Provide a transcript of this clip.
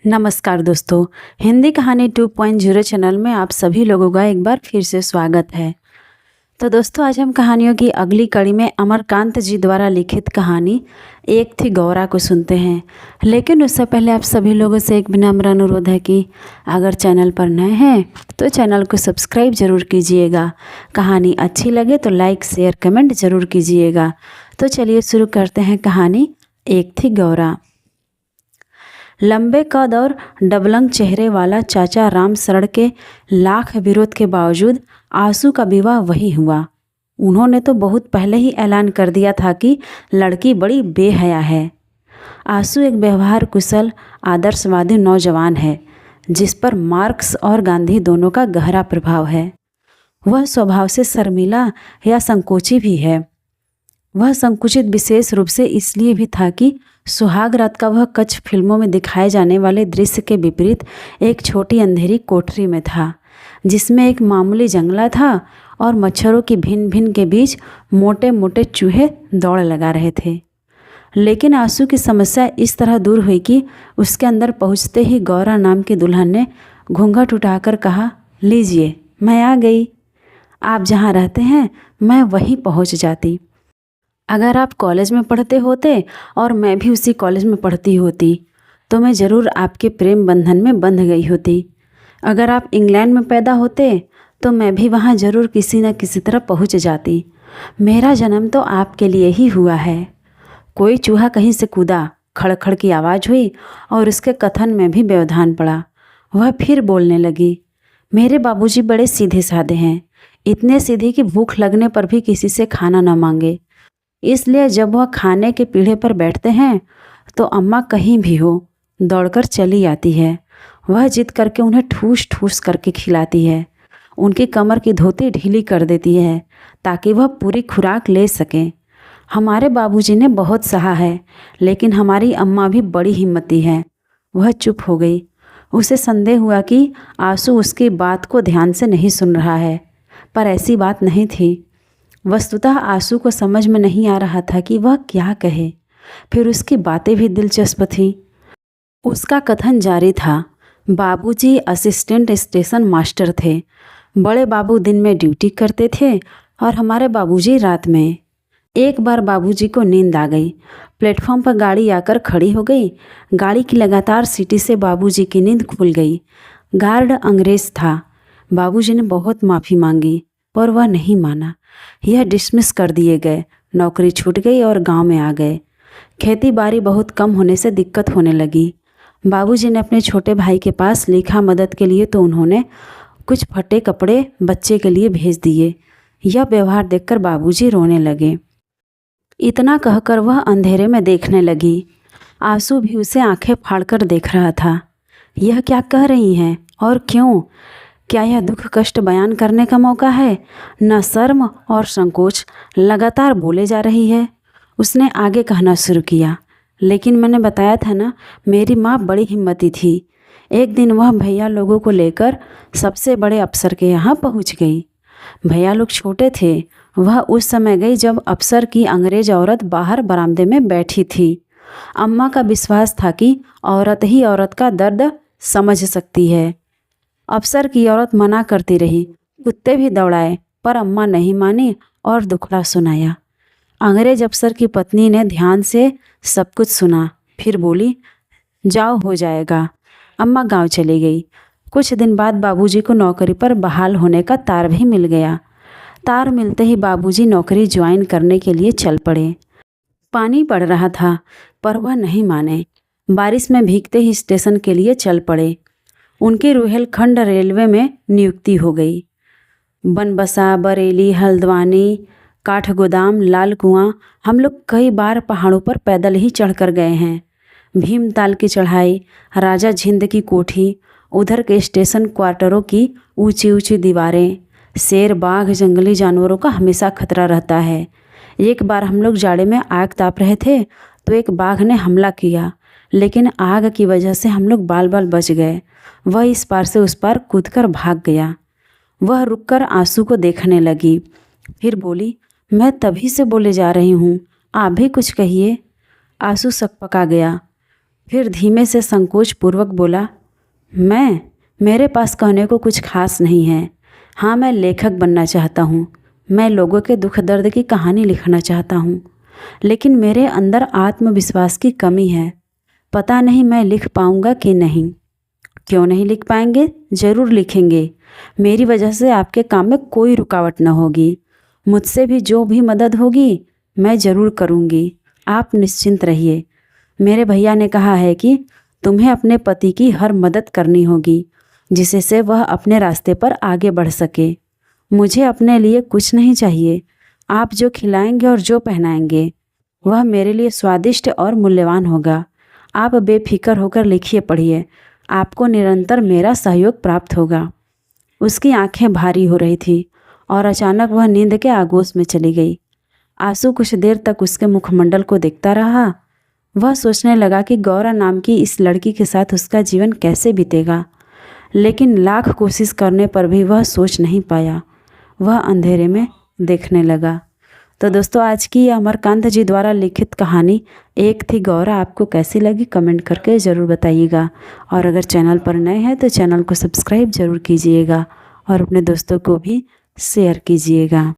नमस्कार दोस्तों, हिंदी कहानी 2.0 चैनल में आप सभी लोगों का एक बार फिर से स्वागत है। तो दोस्तों, आज हम कहानियों की अगली कड़ी में अमरकांत जी द्वारा लिखित कहानी एक थी गौरा को सुनते हैं। लेकिन उससे पहले आप सभी लोगों से एक विनम्र अनुरोध है कि अगर चैनल पर नए हैं तो चैनल को सब्सक्राइब ज़रूर कीजिएगा। कहानी अच्छी लगे तो लाइक शेयर कमेंट ज़रूर कीजिएगा। तो चलिए शुरू करते हैं कहानी एक थी गौरा। लंबे कद और डबलंग चेहरे वाला चाचा राम शरण के लाख विरोध के बावजूद आंसू का विवाह वही हुआ। उन्होंने तो बहुत पहले ही ऐलान कर दिया था कि लड़की बड़ी बेहया है। आंसू एक व्यवहार कुशल आदर्शवादी नौजवान है जिस पर मार्क्स और गांधी दोनों का गहरा प्रभाव है। वह स्वभाव से शर्मीला या संकोची भी है। वह संकुचित विशेष रूप से इसलिए भी था कि सुहाग रात का वह कच्छ फिल्मों में दिखाए जाने वाले दृश्य के विपरीत एक छोटी अंधेरी कोठरी में था जिसमें एक मामूली जंगला था और मच्छरों की भिन भिन के बीच मोटे मोटे चूहे दौड़ लगा रहे थे। लेकिन आंसू की समस्या इस तरह दूर हुई कि उसके अंदर पहुंचते ही गौरा नाम की दुल्हन ने घूंघट उठाकर कहा, लीजिए मैं आ गई। आप जहाँ रहते हैं मैं वहीं पहुँच जाती। अगर आप कॉलेज में पढ़ते होते और मैं भी उसी कॉलेज में पढ़ती होती तो मैं ज़रूर आपके प्रेम बंधन में बंध गई होती। अगर आप इंग्लैंड में पैदा होते तो मैं भी वहाँ ज़रूर किसी न किसी तरह पहुँच जाती। मेरा जन्म तो आपके लिए ही हुआ है। कोई चूहा कहीं से कूदा, खड़खड़ की आवाज़ हुई और उसके कथन में भी व्यवधान पड़ा। वह फिर बोलने लगी, मेरे बाबूजी बड़े सीधे साधे हैं, इतने सीधे कि भूख लगने पर भी किसी से खाना न मांगे। इसलिए जब वह खाने के पीढ़े पर बैठते हैं तो अम्मा कहीं भी हो दौड़कर चली आती है। वह जिद करके उन्हें ठूस ठूस करके खिलाती है। उनकी कमर की धोती ढीली कर देती है ताकि वह पूरी खुराक ले सकें। हमारे बाबूजी ने बहुत सहा है, लेकिन हमारी अम्मा भी बड़ी हिम्मती है। वह चुप हो गई। उसे संदेह हुआ कि आंसू उसकी बात को ध्यान से नहीं सुन रहा है, पर ऐसी बात नहीं थी। वस्तुतः आंसू को समझ में नहीं आ रहा था कि वह क्या कहे। फिर उसकी बातें भी दिलचस्प थीं। उसका कथन जारी था, बाबूजी असिस्टेंट स्टेशन मास्टर थे। बड़े बाबू दिन में ड्यूटी करते थे और हमारे बाबूजी रात में। एक बार बाबूजी को नींद आ गई। प्लेटफॉर्म पर गाड़ी आकर खड़ी हो गई। गाड़ी की लगातार सीटी से बाबूजी की नींद खुल गई। गार्ड अंग्रेज था। बाबूजी ने बहुत माफ़ी मांगी पर वह नहीं माना। यह डिसमिस कर दिए गए। नौकरी छूट गई और गांव में आ गए। खेती बाड़ी बहुत कम होने से दिक्कत होने लगी। बाबूजी ने अपने छोटे भाई के पास लिखा मदद के लिए तो उन्होंने कुछ फटे कपड़े बच्चे के लिए भेज दिए। यह व्यवहार देखकर बाबूजी रोने लगे। इतना कहकर वह अंधेरे में देखने लगी। आंसू भी उसे आंखें फाड़कर देख रहा था। यह क्या कह रही हैं और क्यों? क्या यह दुख कष्ट बयान करने का मौका है? न शर्म और संकोच, लगातार बोले जा रही है। उसने आगे कहना शुरू किया, लेकिन मैंने बताया था ना, मेरी माँ बड़ी हिम्मती थी। एक दिन वह भैया लोगों को लेकर सबसे बड़े अफसर के यहाँ पहुँच गई। भैया लोग छोटे थे। वह उस समय गई जब अफसर की अंग्रेज औरत बाहर बरामदे में बैठी थी। अम्मा का विश्वास था कि औरत ही औरत का दर्द समझ सकती है। अफसर की औरत मना करती रही, कुत्ते भी दौड़ाए, पर अम्मा नहीं मानी और दुखड़ा सुनाया। अंग्रेज अफसर की पत्नी ने ध्यान से सब कुछ सुना, फिर बोली, जाओ हो जाएगा। अम्मा गांव चली गई। कुछ दिन बाद बाबूजी को नौकरी पर बहाल होने का तार भी मिल गया। तार मिलते ही बाबूजी नौकरी ज्वाइन करने के लिए चल पड़े। पानी पड़ रहा था पर वह नहीं माने। बारिश में भीगते ही स्टेशन के लिए चल पड़े। उनकी रुहेलखंड रेलवे में नियुक्ति हो गई। बनबसा, बरेली, हल्द्वानी, काठगोदाम, लाल कुआं, हम लोग कई बार पहाड़ों पर पैदल ही चढ़कर गए हैं। भीमताल की चढ़ाई, राजा झिंद की कोठी, उधर के स्टेशन क्वार्टरों की ऊंची ऊंची दीवारें। शेर, बाघ, जंगली जानवरों का हमेशा खतरा रहता है। एक बार हम लोग जाड़े में आग ताप रहे थे तो एक बाघ ने हमला किया, लेकिन आग की वजह से हम लोग बाल बाल बच गए। वह इस पार से उस पार कूदकर भाग गया। वह रुककर आंसू को देखने लगी, फिर बोली, मैं तभी से बोले जा रही हूँ, आप भी कुछ कहिए। आंसू सकपका गया। फिर धीमे से संकोच पूर्वक बोला, मेरे पास कहने को कुछ खास नहीं है। हाँ, मैं लेखक बनना चाहता हूँ। मैं लोगों के दुख दर्द की कहानी लिखना चाहता हूँ, लेकिन मेरे अंदर आत्मविश्वास की कमी है। पता नहीं मैं लिख पाऊँगा कि नहीं। क्यों नहीं लिख पाएंगे? ज़रूर लिखेंगे। मेरी वजह से आपके काम में कोई रुकावट न होगी। मुझसे भी जो भी मदद होगी मैं ज़रूर करूँगी। आप निश्चिंत रहिए। मेरे भैया ने कहा है कि तुम्हें अपने पति की हर मदद करनी होगी, जिससे वह अपने रास्ते पर आगे बढ़ सके। मुझे अपने लिए कुछ नहीं चाहिए। आप जो खिलाएंगे और जो पहनाएंगे वह मेरे लिए स्वादिष्ट और मूल्यवान होगा। आप बेफिक्र होकर लिखिए, पढ़िए। आपको निरंतर मेरा सहयोग प्राप्त होगा। उसकी आंखें भारी हो रही थी और अचानक वह नींद के आगोश में चली गई। आंसू कुछ देर तक उसके मुखमंडल को देखता रहा। वह सोचने लगा कि गौरा नाम की इस लड़की के साथ उसका जीवन कैसे बीतेगा, लेकिन लाख कोशिश करने पर भी वह सोच नहीं पाया। वह अंधेरे में देखने लगा। तो दोस्तों, आज की अमरकांत जी द्वारा लिखित कहानी एक थी गौरा आपको कैसी लगी कमेंट करके ज़रूर बताइएगा। और अगर चैनल पर नए हैं तो चैनल को सब्सक्राइब ज़रूर कीजिएगा और अपने दोस्तों को भी शेयर कीजिएगा।